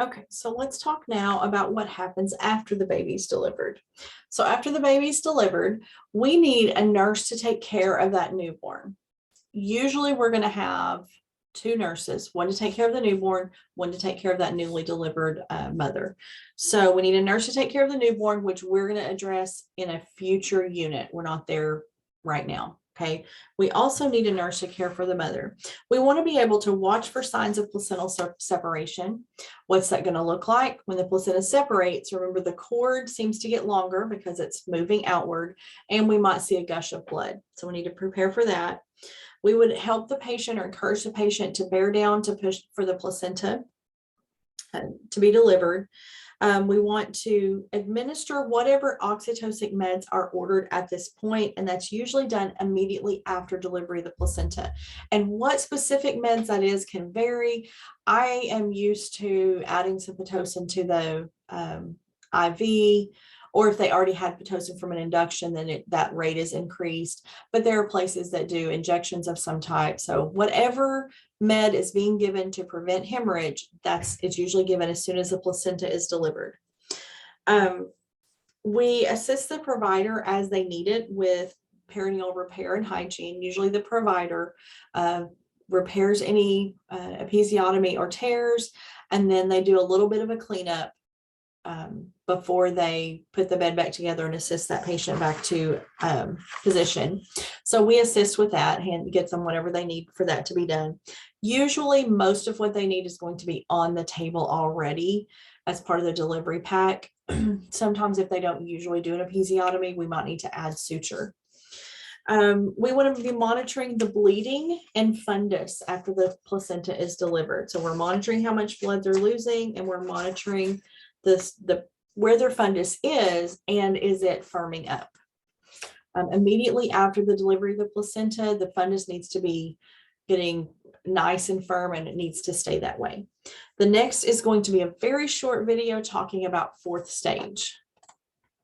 Okay, so let's talk now about what happens after the baby's delivered. So after the baby's delivered, we need a nurse to take care of that newborn. Usually we're going to have two nurses, one to take care of the newborn, one to take care of that newly delivered mother. So we need a nurse to take care of the newborn, which we're going to address in a future unit. We're not there right now. Okay. We also need a nurse to care for the mother. We want to be able to watch for signs of placental separation. What's that going to look like? When the placenta separates, remember the cord seems to get longer because it's moving outward, and we might see a gush of blood. So we need to prepare for that. We would help the patient or encourage the patient to bear down to push for the placenta to be delivered. We want to administer whatever oxytocin meds are ordered at this point, and that's usually done immediately after delivery of the placenta. And what specific meds that is can vary. I am used to adding some Pitocin to the IV, or if they already had Pitocin from an induction, then that rate is increased. But there are places that do injections of some type. So whatever med is being given to prevent hemorrhage, it's usually given as soon as the placenta is delivered. We assist the provider as they need it with perineal repair and hygiene. Usually the provider repairs any episiotomy or tears, and then they do a little bit of a cleanup before they put the bed back together and assist that patient back to position. So we assist with that and get them whatever they need for that to be done. Usually most of what they need is going to be on the table already as part of the delivery pack. Sometimes if they don't usually do an episiotomy, we might need to add suture. We want to be monitoring the bleeding and fundus after the placenta is delivered. So we're monitoring how much blood they're losing, and we're monitoring where their fundus is, and is it firming up. Immediately after the delivery of the placenta, the fundus needs to be getting nice and firm, and it needs to stay that way. The next is going to be a very short video talking about fourth stage.